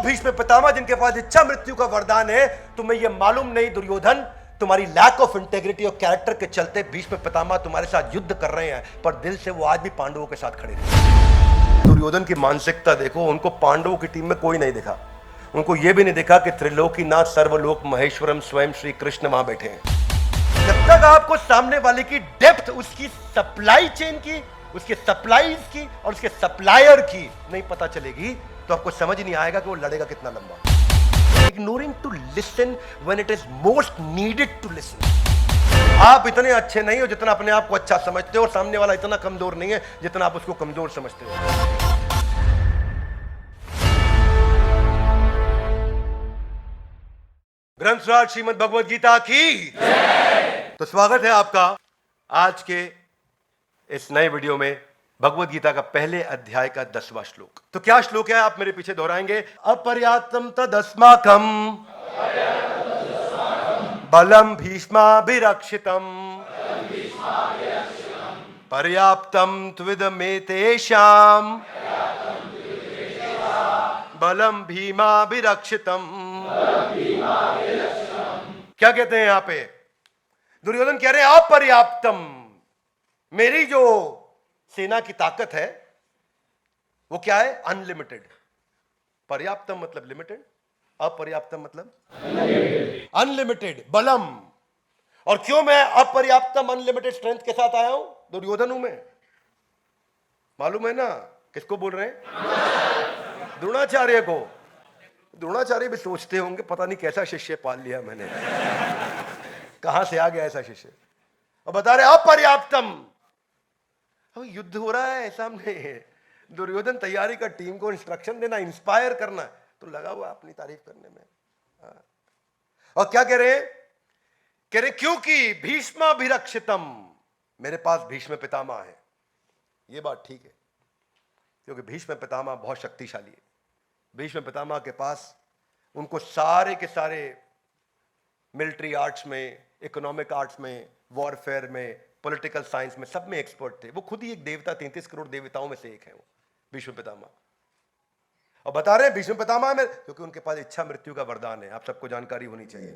भीष्म पितामह जिनके पास इच्छा मृत्यु का वरदान है, तुम्हें यह मालूम नहीं दुर्योधन, तुम्हारी लैक ऑफ इंटेग्रिटी और कैरेक्टर के चलते भीष्म पितामह तुम्हारे साथ युद्ध कर रहे हैं, पर दिल से वो आज भी पांडवों के साथ खड़े हैं। दुर्योधन की मानसिकता देखो, उनको पांडवों की टीम में कोई नहीं दिखा। उनको यह भी नहीं दिखा कि त्रिलोकीनाथ सर्वलोक महेश्वरम स्वयं श्री कृष्ण वहां बैठे हैं। जब तक आपको सामने वाले की डेप्थ, उसकी सप्लाई चेन की, उसके सप्लाईज की और उसके सप्लायर की नहीं पता चलेगी, तो आपको समझ नहीं आएगा कि वो लड़ेगा कितना लंबा। Ignoring to listen when it is most needed to listen. आप इतने अच्छे नहीं हो जितना अपने आप को अच्छा समझते हो, और सामने वाला इतना कमजोर नहीं है जितना आप उसको कमजोर समझते हो। ग्रंथराज श्रीमद् भगवद गीता की तो स्वागत है आपका आज के इस नए वीडियो में भगवद गीता का पहले अध्याय का 10वां श्लोक। तो क्या श्लोक है, आप मेरे पीछे दोहराएंगे। अपर्याप्तम तदस्माकम बलम भीष्माभिरक्षितम पर्याप्तम त्विदमेतेषां बलम भीमाभिरक्षितम। क्या कहते हैं यहां पे? दुर्योधन कह रहे हैं अपर्याप्तम, मेरी जो सेना की ताकत है वो क्या है? अनलिमिटेड। पर्याप्तम मतलब लिमिटेड, अपर्याप्तम मतलब अनलिमिटेड बलम। और क्यों मैं अपर्याप्तम अनलिमिटेड स्ट्रेंथ के साथ आया हूं? दुर्योधन हूं मैं, मालूम है ना किसको बोल रहे हैं? द्रोणाचार्य को। द्रोणाचार्य भी सोचते होंगे पता नहीं कैसा शिष्य पाल लिया मैंने, कहां से आ गया ऐसा शिष्य। और बता रहे अपर्याप्तम। अब युद्ध हो रहा है सामने, दुर्योधन तैयारी का टीम को इंस्ट्रक्शन देना, इंस्पायर करना, तो लगा हुआ अपनी तारीफ करने में। और क्या कह रहे हैं? कह रहे क्योंकि भीष्माभिरक्षितम, मेरे पास भीष्म पितामह है। यह बात ठीक है, क्योंकि भीष्म पितामह बहुत शक्तिशाली है। भीष्म पितामह के पास उनको सारे के सारे मिलिट्री आर्ट्स में, इकोनॉमिक आर्ट्स में, वॉरफेयर में, पॉलिटिकल साइंस में, सब में एक्सपर्ट थे। वो खुद ही एक देवता, 33 करोड़ देवताओं में से एक है वो भीष्म पितामह। और बता रहे हैं भीष्म पितामह में, क्योंकि उनके पास इच्छा मृत्यु का वरदान है। आप सबको जानकारी होनी चाहिए।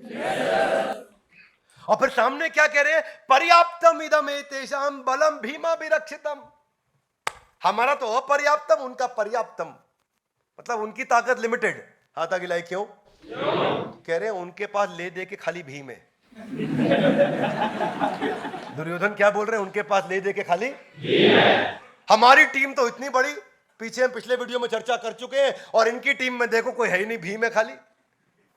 और फिर सामने क्या कह रहे हैं? पर्याप्तम इदम एतेषां बलम भीमाभिरक्षितम। हमारा तो अपर्याप्तम, उनका पर्याप्तम, मतलब उनकी ताकत लिमिटेड। हाथ आगे लाई क्यों? कह रहे हैं उनके पास ले दे के खाली भीम है। दुर्योधन क्या बोल रहे हैं? उनके पास ले दे के खाली भीम है। हमारी टीम तो इतनी बड़ी, पीछे हम पिछले वीडियो में चर्चा कर चुके हैं, और इनकी टीम में देखो कोई है ही नहीं, भीम है खाली।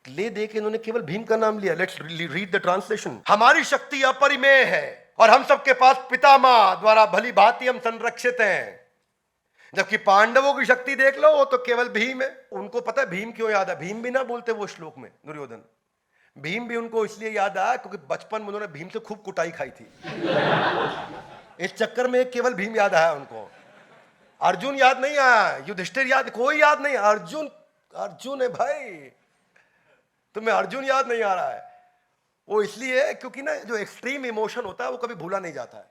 ले दे के इन्होंने केवल भीम का नाम लिया। Let's read the translation. हमारी शक्ति अपरिमेय है और हम सबके पास पितामह द्वारा भली भांति हम संरक्षित हैं, जबकि पांडवों की शक्ति देख लो, वो तो केवल भीम है। उनको पता है भीम क्यों याद है? भीम भी ना बोलते वो श्लोक में दुर्योधन। भीम भी उनको इसलिए याद आया क्योंकि बचपन में उन्होंने भीम से खूब कुटाई खाई थी। इस चक्कर में केवल भीम याद आया उनको। अर्जुन याद नहीं आया, युधिष्ठिर याद, कोई याद नहीं। अर्जुन, अर्जुन है भाई, तुम्हें अर्जुन याद नहीं आ रहा है। वो इसलिए है क्योंकि ना जो एक्सट्रीम इमोशन होता है वो कभी भूला नहीं जाता है।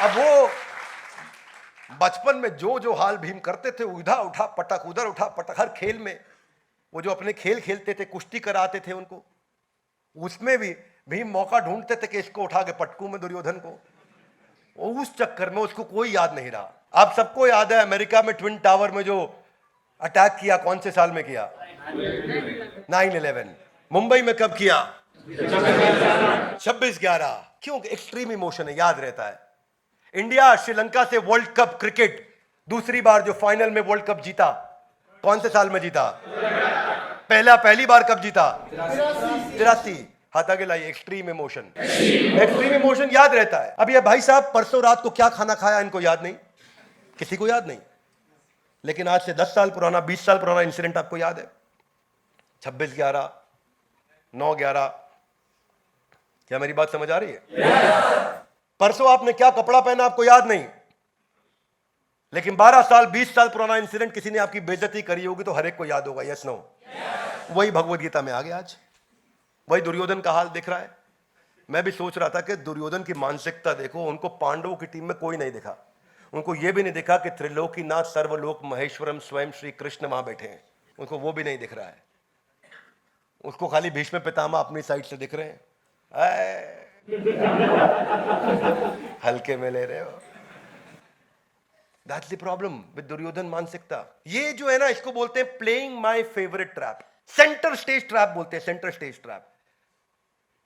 अब वो बचपन में जो जो हाल भीम करते थे, उधर उठा पटक, उधर उठा पटक, हर खेल में वो जो अपने खेल खेलते थे, कुश्ती कराते थे उनको, उसमें भी भीम मौका ढूंढते थे कि इसको उठा के पटकू में दुर्योधन को। उस चक्कर में उसको कोई याद नहीं रहा। आप सबको याद है अमेरिका में ट्विन टावर में जो अटैक किया, कौन से साल में किया? 9/11। मुंबई में कब किया? 26/11। क्यों? एक्सट्रीम इमोशन है, याद रहता है। इंडिया श्रीलंका से वर्ल्ड कप क्रिकेट दूसरी बार जो फाइनल में वर्ल्ड कप जीता, कौन से साल में जीता? पहली बार कब जीता? 83। हाथ आगे लाइए। एक्सट्रीम इमोशन, एक्सट्रीम इमोशन याद रहता है। अब ये भाई साहब परसों रात को क्या खाना खाया इनको याद नहीं, किसी को याद नहीं। लेकिन आज से 10 साल पुराना, 20 साल पुराना इंसिडेंट आपको याद है। 26/11, 9/11। क्या मेरी बात समझ आ रही है? परसों आपने क्या कपड़ा पहना आपको याद नहीं, लेकिन 12 साल 20 साल पुराना इंसिडेंट किसी ने आपकी बेइज्जती करी होगी तो हर एक को याद होगा। Yes no? वही भगवद गीता में आ गया आज, वही दुर्योधन का हाल दिख रहा है। मैं भी सोच रहा था कि दुर्योधन की मानसिकता देखो, उनको पांडवों की टीम में कोई नहीं दिखा, उनको यह भी नहीं दिखा कि त्रिलोकीनाथ सर्वलोक महेश्वरम स्वयं श्री कृष्ण वहां बैठे हैं, उनको वो भी नहीं दिख रहा है। उसको खाली भीष्म पितामह अपनी साइड से दिख रहे हैं, हल्के में ले रहे हो। That's the problem with Duryodhan मानसिकता। ये जो है ना, इसको बोलते हैं playing my favourite trap, centre stage trap बोलते हैं, सेंटर स्टेज ट्रैप।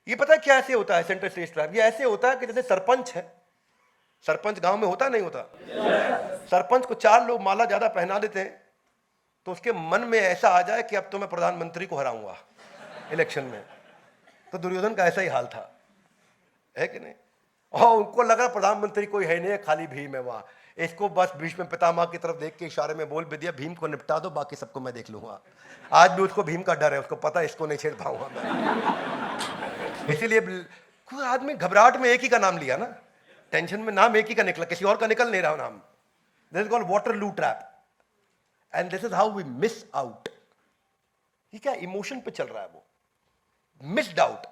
ये पता है क्या ऐसे होता है सेंटर स्टेज ट्रैप? ये ऐसे होता है कि जैसे सरपंच है, सरपंच गांव में होता नहीं होता, सरपंच को 4 लोग माला ज्यादा पहना देते हैं तो उसके मन में ऐसा आ जाए कि अब तो मैं प्रधानमंत्री को हराऊंगा इलेक्शन में। तो दुर्योधन का ऐसा ही हाल था, है कि नहीं? और उनको लगा प्रधानमंत्री कोई है नहीं, खाली भीम है वहां। इसको बस भीष्म पितामह की तरफ देख के इशारे में बोल भी दिया, भीम को निपटा दो, बाकी सबको मैं देख लूंगा। आज भी उसको भीम का डर है, उसको पता है इसको नहीं छेड़ पाऊंगा मैं। इसीलिए कोई आदमी घबराहट में एक ही का नाम लिया ना, टेंशन में नाम एक ही का निकला, किसी और का निकल नहीं रहा नाम। This is called Waterloo trap and this is how we miss out. ये क्या इमोशन पे चल रहा है, वो मिस्ड आउट,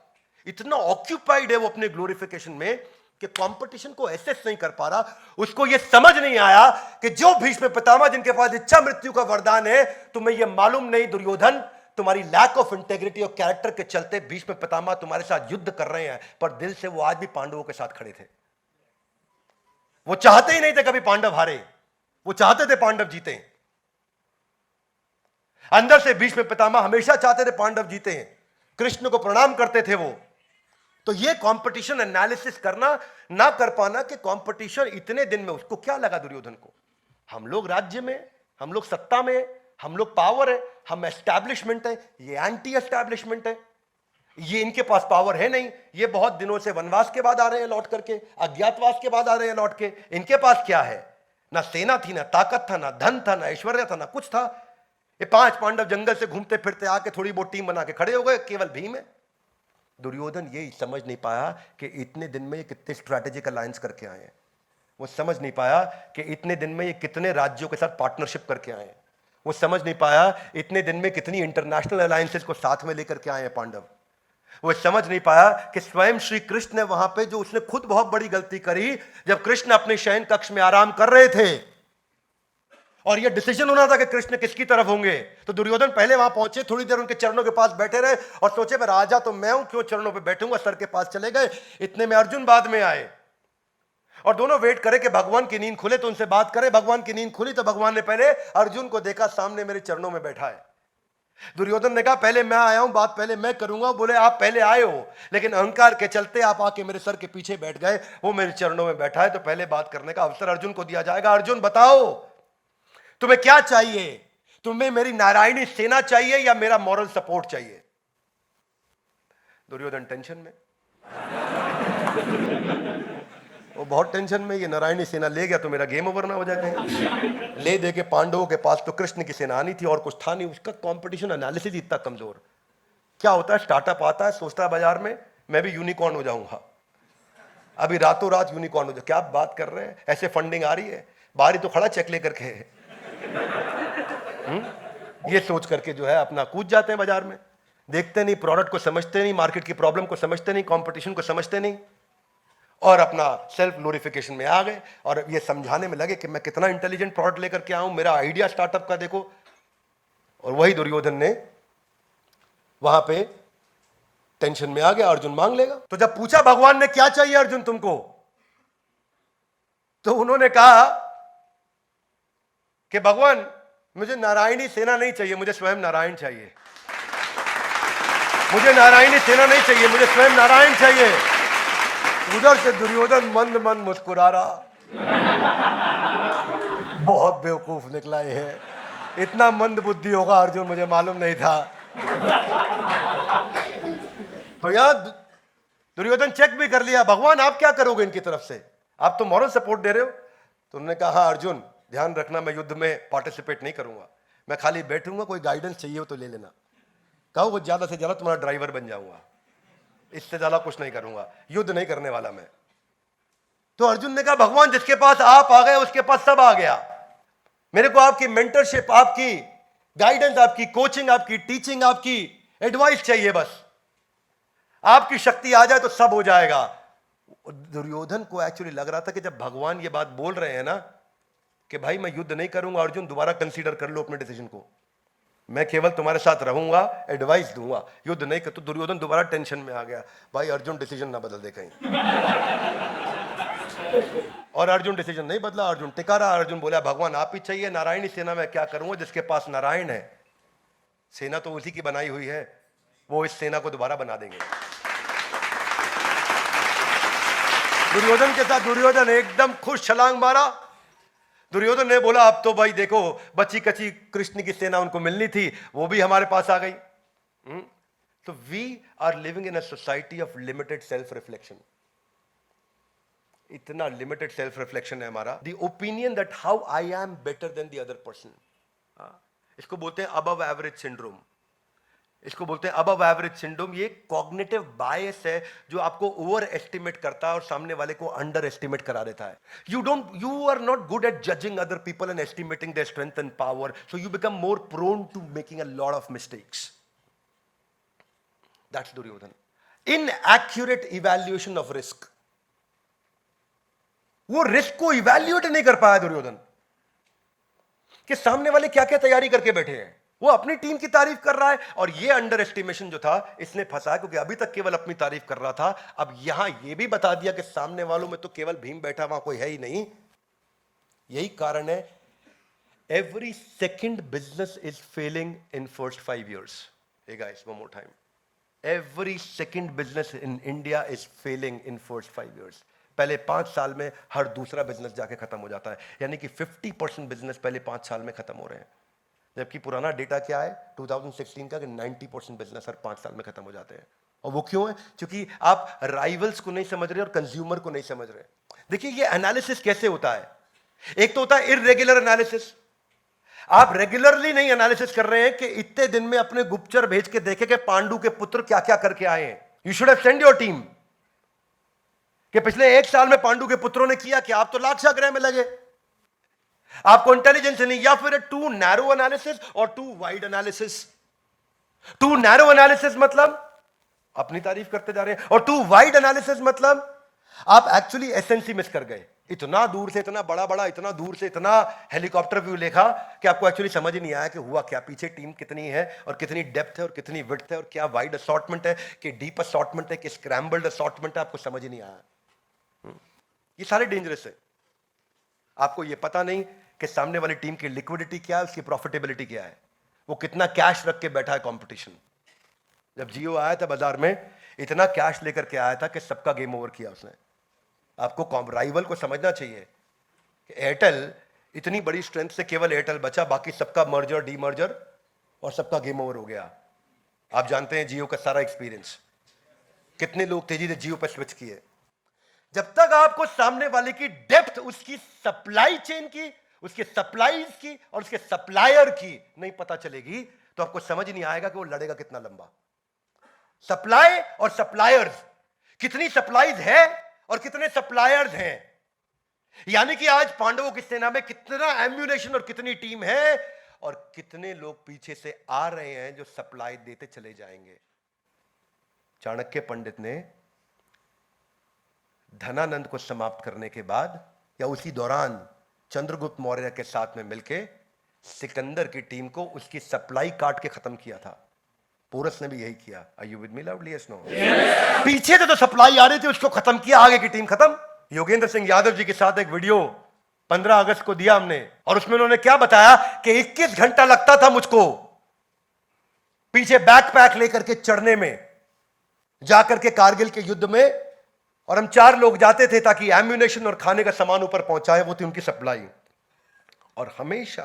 इतना ऑक्यूपाइड है वो अपने ग्लोरिफिकेशन में कि कंपटीशन को एसेस नहीं कर पा रहा। उसको यह समझ नहीं आया कि जो भीष्म पितामह जिनके पास इच्छा मृत्यु का वरदान है, तुम्हें यह मालूम नहीं दुर्योधन, तुम्हारी लैक ऑफ इंटेग्रिटी और कैरेक्टर के चलते भीष्म पितामह तुम्हारे साथ युद्ध कर रहे हैं, पर दिल से वो आज भी पांडवों के साथ खड़े थे। वो चाहते ही नहीं थे कभी पांडव हारे, वो चाहते थे पांडव जीते। अंदर से भीष्म पितामह हमेशा चाहते थे पांडव जीते हैं, कृष्ण को प्रणाम करते थे वो। तो ये कंपटीशन एनालिसिस करना ना कर पाना कि कंपटीशन इतने दिन में, उसको क्या लगा दुर्योधन को, हम लोग राज्य में, हम लोग सत्ता में, हम लोग पावर है, हम एस्टैब्लिशमेंट है, ये एंटी एस्टैब्लिशमेंट है, ये इनके पास पावर है नहीं, ये बहुत दिनों से वनवास के बाद आ रहे हैं लौट करके, अज्ञातवास के बाद आ रहे हैं लौट के, इनके पास क्या है? ना सेना थी, ना ताकत था, ना धन था, ना ऐश्वर्य था, ना कुछ था। ये 5 पांडव जंगल से घूमते फिरते आके थोड़ी बहुत टीम बना के खड़े हो गए, केवल भीम है। दुर्योधन ये समझ नहीं पाया कि इतने दिन में ये कितने स्ट्रैटेजिक अलायंस करके आए हैं। वो समझ नहीं पाया कि इतने दिन में ये कितने राज्यों के साथ पार्टनरशिप करके आए हैं। वो समझ नहीं पाया इतने दिन में कितनी इंटरनेशनल अलायंसेस को साथ में लेकर के आए हैं पांडव। वो समझ नहीं पाया कि स्वयं श्री कृष्ण ने वहां पे जो उसने खुद बहुत बड़ी गलती करी, जब कृष्ण अपने शयन कक्ष में आराम कर रहे थे और यह डिसीजन होना था कि कृष्ण किसकी तरफ होंगे, तो दुर्योधन पहले वहां पहुंचे, थोड़ी देर उनके चरणों के पास बैठे रहे और सोचे मैं राजा तो मैं हूं, क्यों चरणों पे बैठूंगा, सर के पास चले गए। इतने में अर्जुन बाद में आए और दोनों वेट करे कि भगवान की नींद खुले तो उनसे बात करे। भगवान की नींद खुली तो भगवान ने पहले अर्जुन को देखा, सामने मेरे चरणों में बैठा है। दुर्योधन ने कहा पहले मैं आया हूं, बात पहले मैं करूंगा। बोले आप पहले आए हो, लेकिन अहंकार के चलते आप आके मेरे सर के पीछे बैठ गए, वो मेरे चरणों में बैठा है, तो पहले बात करने का अवसर अर्जुन को दिया जाएगा। अर्जुन बताओ तुम्हें क्या चाहिए? तुम्हें मेरी नारायणी सेना चाहिए या मेरा मॉरल सपोर्ट चाहिए? दुर्योधन टेंशन में, वो बहुत टेंशन में, ये नारायणी सेना ले गया तो मेरा गेम ओवर ना हो जाए। ले दे के पांडवों के पास तो कृष्ण की सेना आनी थी और कुछ था नहीं। उसका कंपटीशन एनालिसिस इतना कमजोर। क्या होता है, स्टार्टअप आता है, सोचता है बाजार में मैं भी यूनिकॉर्न हो जाऊंगा, अभी रातों रात यूनिकॉर्न हो जाए। क्या बात कर रहे हैं, ऐसे फंडिंग आ रही है, बाहर ही तो खड़ा चेक लेकर के ये सोच करके जो है अपना कूद जाते हैं बाजार में। देखते नहीं, प्रोडक्ट को समझते नहीं, मार्केट की प्रॉब्लम को समझते नहीं, कंपटीशन को समझते नहीं, और अपना सेल्फ ग्लोरिफिकेशन में आ गए और ये समझाने में लगे कि मैं कितना इंटेलिजेंट प्रोडक्ट लेकर के आऊं, मेरा आइडिया स्टार्टअप का देखो। और वही दुर्योधन ने वहां पे टेंशन में आ गया, अर्जुन मांग लेगा। तो जब पूछा भगवान ने क्या चाहिए अर्जुन तुमको, तो उन्होंने कहा कि भगवान मुझे नारायणी सेना नहीं चाहिए, मुझे स्वयं नारायण चाहिए। मुझे नारायणी सेना नहीं चाहिए, मुझे स्वयं नारायण चाहिए। उधर से दुर्योधन मंद मंद मुस्कुरा रहा, बहुत बेवकूफ निकला ये है, इतना मंद बुद्धि होगा अर्जुन मुझे मालूम नहीं था। तो यहां दुर्योधन चेक भी कर लिया, भगवान आप क्या करोगे इनकी तरफ से, आप तो मॉरल सपोर्ट दे रहे हो। तो उन्होंने कहा हाँ अर्जुन ध्यान रखना, मैं युद्ध में पार्टिसिपेट नहीं करूंगा, मैं खाली बैठूंगा, कोई गाइडेंस चाहिए हो तो ले लेना। कहो वो ज्यादा से ज्यादा तुम्हारा ड्राइवर बन जाऊंगा, इससे ज्यादा कुछ नहीं करूंगा, युद्ध नहीं करने वाला मैं। तो अर्जुन ने कहा भगवान जिसके पास आप आ गए उसके पास सब आ गया, मेरे को आपकी मेंटरशिप, आपकी गाइडेंस, आपकी कोचिंग, आपकी टीचिंग, आपकी एडवाइस चाहिए बस। आपकी शक्ति आ जाए तो सब हो जाएगा। दुर्योधन को एक्चुअली लग रहा था कि जब भगवान ये बात बोल रहे हैं ना कि भाई मैं युद्ध नहीं करूंगा, अर्जुन दोबारा कंसीडर कर लो अपने डिसीजन को, मैं केवल तुम्हारे साथ रहूंगा, एडवाइस दूंगा, युद्ध नहीं कर। तो दुर्योधन दोबारा टेंशन में आ गया, भाई अर्जुन डिसीजन ना बदल दे कहीं। और अर्जुन डिसीजन नहीं बदला, अर्जुन टिका रहा। अर्जुन बोला भगवान आप ही चाहिए, नारायणी सेना में क्या करूंगा, जिसके पास नारायण है, सेना तो उसी की बनाई हुई है, वो इस सेना को दोबारा बना देंगे। दुर्योधन के साथ दुर्योधन एकदम खुश छलांग मारा। दुर्योधन ने बोला अब तो भाई देखो बची कची कृष्ण की सेना उनको मिलनी थी, वो भी हमारे पास आ गई। तो we are living in a society of limited self reflection. इतना लिमिटेड सेल्फ रिफ्लेक्शन है हमारा। The opinion that how I am better than the other person, इसको बोलते हैं अबव एवरेज सिंड्रोम। इसको बोलते हैं अबव एवरेज सिंड्रोम। ये कॉग्निटिव बायस है जो आपको ओवर एस्टिमेट करता है और सामने वाले को अंडर एस्टिमेट करा देता है। You are not good at judging other people and estimating their strength and power, so you become more prone to making a lot of mistakes. That's Duryodhan. Inaccurate evaluation of risk. वो risk को evaluate नहीं कर पाया दुर्योधन कि सामने वाले क्या क्या तैयारी करके बैठे हैं। वो अपनी टीम की तारीफ कर रहा है और ये अंडर एस्टिमेशन जो था इसने फंसा, क्योंकि अभी तक केवल अपनी तारीफ कर रहा था, अब यहां ये भी बता दिया कि सामने वालों में तो केवल भीम बैठा, वहां कोई है ही नहीं। यही कारण है every second business is failing in first 5 years। Hey guys, one more time, every second business in India is failing in first 5 years। पहले 5 साल में हर दूसरा बिजनेस जाके खत्म हो जाता है, यानी कि 50% बिजनेस पहले 5 साल में खत्म हो रहे हैं। जबकि पुराना डेटा क्या है 2016 का कि 90% बिजनेस हर 5 साल में खत्म हो जाते हैं। और वो क्यों है? क्योंकि आप राइवल्स को नहीं समझ रहे और कंज्यूमर को नहीं समझ रहे। देखिए ये एनालिसिस कैसे होता है। एक तो होता है इररेगुलर एनालिसिस। आप रेगुलरली नहीं एनालिसिस कर रहे हैं कि इतने दिन में अपने गुप्तचर भेज के देखे कि पांडु के पुत्र क्या क्या करके आए हैं। You should have send your team कि पिछले 1 साल में पांडु के पुत्रों ने किया कि आप तो लाक्षा ग्रह में लगे। आपको इंटेलिजेंस नहीं, या फिर टू नैरो एनालिसिस और too wide analysis. Too narrow analysis मतलब अपनी तारीफ करते जा रहे हैं, और टू वाइड एनालिसिस मतलब आप एक्चुअली एसेंसी मिस कर गए। इतना दूर से इतना बड़ा बड़ा, इतना दूर से इतना हेलीकॉप्टर व्यू देखा कि आपको एक्चुअली समझ ही नहीं आया कि हुआ क्या, पीछे टीम कितनी है और कितनी डेप्थ है और कितनी विड्थ है और क्या वाइड असॉर्टमेंट है कि डीप असॉर्टमेंट है कि स्क्रैम्बल्ड असॉर्टमेंट है, आपको समझ ही नहीं आया। ये सारे डेंजरस है। आपको ये पता नहीं कि सामने वाली टीम की लिक्विडिटी क्या है, उसकी प्रॉफिटेबिलिटी क्या है, वो कितना कैश रख के बैठा है कंपटीशन। जब जियो आया था बाजार में, इतना कैश लेकर के आया था कि सबका गेम ओवर किया उसने। आपको राइवल को समझना चाहिए कि एयरटेल इतनी बड़ी स्ट्रेंथ से केवल एयरटेल बचा, बाकी सबका मर्जर डीमर्जर और सबका गेम ओवर हो गया। आप जानते हैं जियो का सारा एक्सपीरियंस, कितने लोग तेजी से जियो पर स्विच किए। जब तक आपको सामने वाले की डेप्थ, उसकी सप्लाई चेन की, उसके सप्लाईज की और उसके सप्लायर की नहीं पता चलेगी, तो आपको समझ नहीं आएगा कि वो लड़ेगा कितना लंबा। सप्लाई और सप्लायर्स, कितनी सप्लाईज है और कितने सप्लायर्स हैं, यानी कि आज पांडवों की सेना में कितना एम्यूनेशन और कितनी टीम है और कितने लोग पीछे से आ रहे हैं जो सप्लाई देते चले जाएंगे। चाणक्य पंडित ने धनानंद को समाप्त करने के बाद या उसी दौरान चंद्रगुप्त मौर्य के साथ में मिलकर सिकंदर की टीम को उसकी सप्लाई काट के खत्म किया था। पोरस ने भी यही किया। Are you with me loudly? Yes, no? पीछे से तो सप्लाई आ रही थी, उसको खत्म किया, आगे की टीम खत्म। योगेंद्र सिंह यादव जी के साथ एक वीडियो 15 अगस्त को दिया हमने, और उसमें उन्होंने क्या बताया कि 21 घंटा लगता था मुझको पीछे बैकपैक लेकर के चढ़ने में, जाकर के कारगिल के युद्ध में, और हम 4 लोग जाते थे ताकि एम्यूनेशन और खाने का सामान ऊपर पहुंचाए, वो थी उनकी सप्लाई। और हमेशा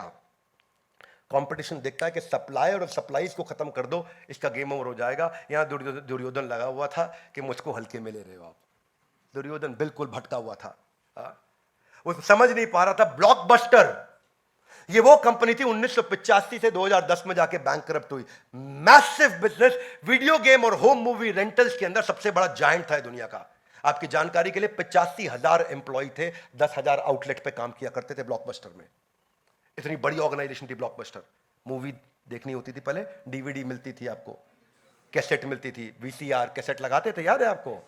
कंपटीशन देखता है कि सप्लाई और सप्लाईज को खत्म कर दो, इसका गेम ओवर हो जाएगा। यहां दुर्योधन लगा हुआ था कि मुझको हल्के में ले रहे हो आप। दुर्योधन बिल्कुल भटका हुआ था, वो समझ नहीं पा रहा था। ब्लॉकबस्टर ये वो कंपनी थी 1985 से 2010 में जाके बैंकरप्ट हुई। मैसिव बिजनेस, वीडियो गेम और होम मूवी रेंटल्स के अंदर सबसे बड़ा जायंट था दुनिया का। आपकी जानकारी के लिए 85,000 एम्प्लॉय थे, 10,000 आउटलेट पे काम किया करते थे ब्लॉकबस्टर में। इतनी बड़ी ऑर्गेनाइजेशन थी ब्लॉकबस्टर। मूवी देखनी होती थी पहले, डीवीडी मिलती थी आपको, कैसेट मिलती थी, वीसीआर कैसेट लगाते थे, याद है आपको?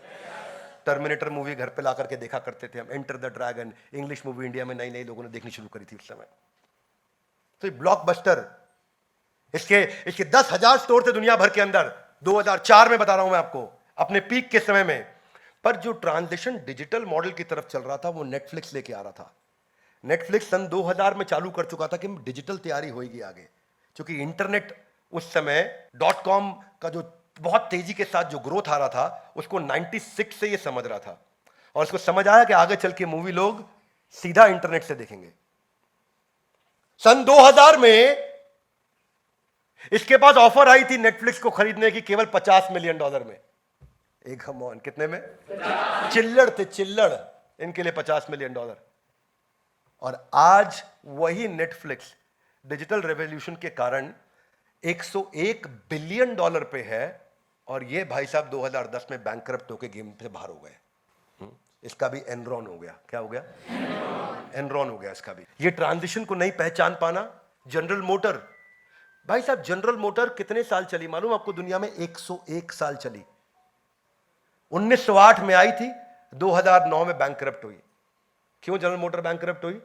टर्मिनेटर मूवी घर पे ला करके देखा करते थे हम, enter the dragon, English movie India में नई नई लोगों ने देखनी शुरू करी थी उस समय। तो ब्लॉकबस्टर, इसके इसके 10,000 स्टोर थे दुनिया भर के अंदर, 2004 में बता रहा हूं मैं आपको, अपने पीक के समय में। पर जो ट्रांजिशन डिजिटल मॉडल की तरफ चल रहा था वो नेटफ्लिक्स लेके आ रहा था। नेटफ्लिक्स सन 2000 में चालू कर चुका था कि डिजिटल तैयारी होगी आगे, क्योंकि इंटरनेट उस समय .com का जो बहुत तेजी के साथ जो ग्रोथ आ रहा था उसको 96 से ये समझ रहा था, और उसको समझ आया कि आगे चल के मूवी लोग सीधा इंटरनेट से देखेंगे। सन 2000 में इसके पास ऑफर आई थी नेटफ्लिक्स को खरीदने की केवल $50 मिलियन में। एक कमॉन, कितने में? चिल्लड़ थे, चिल्लड़, इनके लिए $50 मिलियन। और आज वही नेटफ्लिक्स डिजिटल रेवोल्यूशन के कारण $101 बिलियन पे है, और ये भाई साहब 2010 में बैंकरप्ट होके गेम से बाहर हो गए। इसका भी एनरॉन हो गया। क्या हो गया? एनरॉन हो गया इसका भी। ये ट्रांजिशन को नहीं पहचान पाना। जनरल मोटर, भाई साहब जनरल मोटर कितने साल चली मालूम आपको दुनिया में? 101 साल चली। 1908 में आई थी, 2009 में बैंकरप्ट हुई। क्यों जनरल मोटर बैंकरप्ट हुई?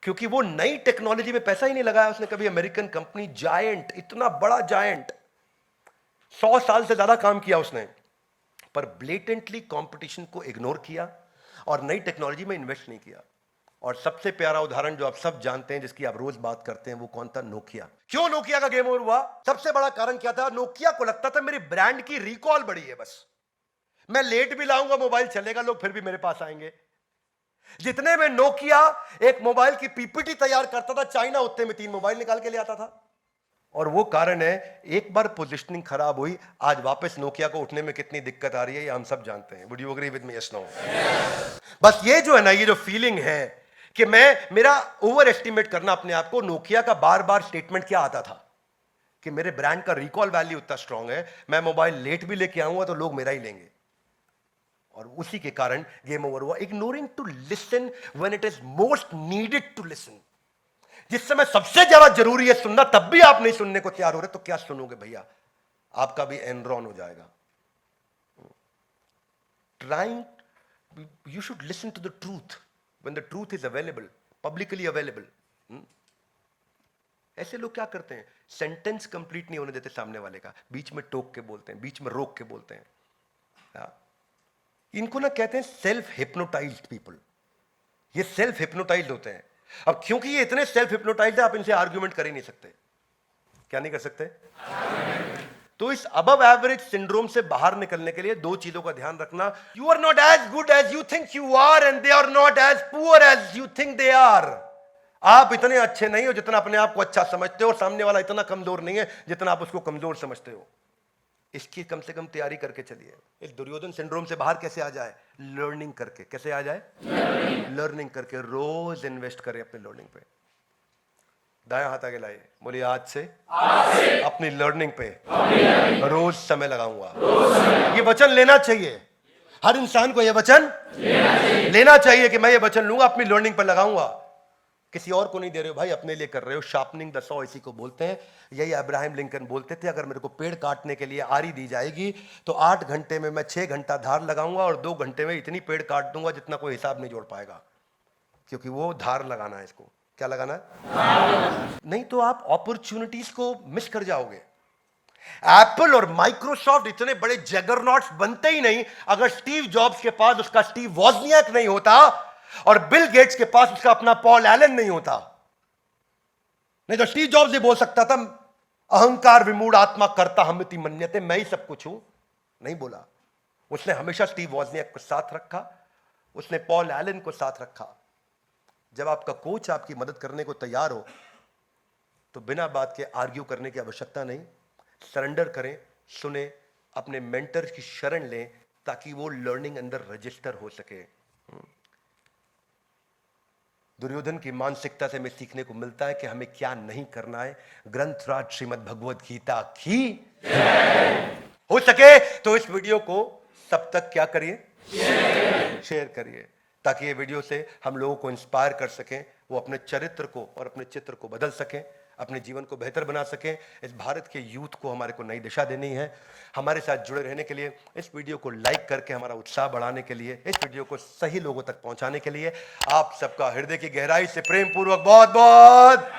क्योंकि वो नई टेक्नोलॉजी में पैसा ही नहीं लगाया उसने कभी। अमेरिकन कंपनी, जायंट, इतना बड़ा जायंट, 100 साल से ज्यादा काम किया उसने, पर ब्लेटेंटली कंपटीशन को इग्नोर किया और नई टेक्नोलॉजी में इन्वेस्ट नहीं किया। और सबसे प्यारा उदाहरण जो आप सब जानते हैं, जिसकी आप रोज बात करते हैं, वो कौन था? नोकिया। क्यों नोकिया का गेम ओवर हुआ? सबसे बड़ा कारण क्या था? नोकिया को लगता था मेरी ब्रांड की रिकॉल बड़ी है, बस मैं लेट भी लाऊंगा मोबाइल चलेगा, लोग फिर भी मेरे पास आएंगे। जितने में नोकिया एक मोबाइल की पीपीटी तैयार करता था चाइना, उतने में 3 मोबाइल निकाल के ले आता था। और वो कारण है, एक बार पोजीशनिंग खराब हुई, आज वापस नोकिया को उठने में कितनी दिक्कत आ रही है, ये हम सब जानते हैं। Would you agree with me? Yes, no? बस ये जो है ना, ये जो फीलिंग है कि मेरा ओवर एस्टिमेट करना अपने आप को। नोकिया का बार बार स्टेटमेंट क्या आता था कि मेरे ब्रांड का रिकॉल वैल्यू उतना स्ट्रांग है, मैं मोबाइल लेट भी लेके आऊंगा तो लोग मेरा ही लेंगे। और उसी के कारण गेम ओवर हुआ। Ignoring to listen when it is most needed to listen. जिस समय सबसे ज्यादा जरूरी है सुनना, तब भी आप नहीं सुनने को तैयार हो रहे, तो क्या सुनोगे भैया? आपका भी एनरॉन हो जाएगा। Trying, you should listen to the truth when the truth is available, publicly available. ऐसे लोग क्या करते हैं? सेंटेंस कंप्लीट नहीं होने देते सामने वाले का, बीच में टोक के बोलते हैं, बीच में रोक के बोलते हैं। इनको ना कहते हैं सेल्फ हिप्नोटाइज्ड पीपल। ये सेल्फ हिप्नोटाइज्ड होते हैं। अब क्योंकि ये इतने सेल्फ हिप्नोटाइज्ड है, आप इनसे आर्ग्यूमेंट कर ही नहीं सकते। क्या नहीं कर सकते? तो इस अबव एवरेज सिंड्रोम से बाहर निकलने के लिए 2 चीजों का ध्यान रखना। You are not as good as you think you are, and they are not as poor as you think they are. आप इतने अच्छे नहीं हो जितना अपने आप को अच्छा समझते हो, और सामने वाला इतना कमजोर नहीं है जितना आप उसको कमजोर समझते हो। इसकी कम से कम तैयारी करके चलिए। इस दुर्योधन सिंड्रोम से बाहर कैसे आ जाए? लर्निंग करके। कैसे आ जाए? लर्निंग करके। रोज इन्वेस्ट करें अपने लर्निंग पे। दाया हाथ आगे लाइए, बोलिए आज से अपनी लर्निंग पे रोज समय लगाऊंगा। ये वचन लेना चाहिए, हर इंसान को ये वचन लेना चाहिए कि मैं ये वचन लूंगा, अपनी लर्निंग पर लगाऊंगा। किसी और को नहीं दे रहे हो भाई, अपने लिए कर रहे हो। शार्पनिंग द सॉ इसी को बोलते हैं। यही अब्राहम लिंकन बोलते थे, अगर मेरे को पेड़ काटने के लिए आरी दी जाएगी तो 8 घंटे में मैं 6 घंटा धार लगाऊंगा, और 2 घंटे में इतनी पेड़ काट दूंगा जितना कोई हिसाब नहीं जोड़ पाएगा, क्योंकि वो धार लगाना है। इसको क्या लगाना है? नहीं तो आप अपॉर्चुनिटीज को मिस कर जाओगे। एप्पल और माइक्रोसॉफ्ट इतने बड़े जगरनॉट्स बनते ही नहीं अगर स्टीव जॉब्स के पास उसका स्टीव वॉजनियाक नहीं होता, और बिल गेट्स के पास उसका अपना पॉल एलन नहीं होता। नहीं तो स्टीव जॉब्स ही बोल सकता था, अहंकार विमूढ़ आत्मा करता हमिति मन्यते, मैं ही सब कुछ हूं। नहीं बोला। उसने हमेशा स्टीव वॉजनियाक को साथ रखा, उसने पॉल एलन को साथ रखा। जब आपका कोच आपकी मदद करने को तैयार हो तो बिना बात के आर्ग्यू करने की आवश्यकता नहीं। सरेंडर करें, सुने, अपने मेंटर की शरण लें, ताकि वो लर्निंग अंदर रजिस्टर हो सके। दुर्योधन की मानसिकता से हमें सीखने को मिलता है कि हमें क्या नहीं करना है। ग्रंथराज श्रीमद् भगवद गीता की हो सके तो इस वीडियो को सब तक क्या करिए? शेयर करिए, ताकि ये वीडियो से हम लोगों को इंस्पायर कर सकें, वो अपने चरित्र को और अपने चित्र को बदल सकें। अपने जीवन को बेहतर बना सकें। इस भारत के यूथ को हमारे को नई दिशा देनी है। हमारे साथ जुड़े रहने के लिए, इस वीडियो को लाइक करके हमारा उत्साह बढ़ाने के लिए, इस वीडियो को सही लोगों तक पहुंचाने के लिए आप सबका हृदय की गहराई से प्रेम पूर्वक बहुत बहुत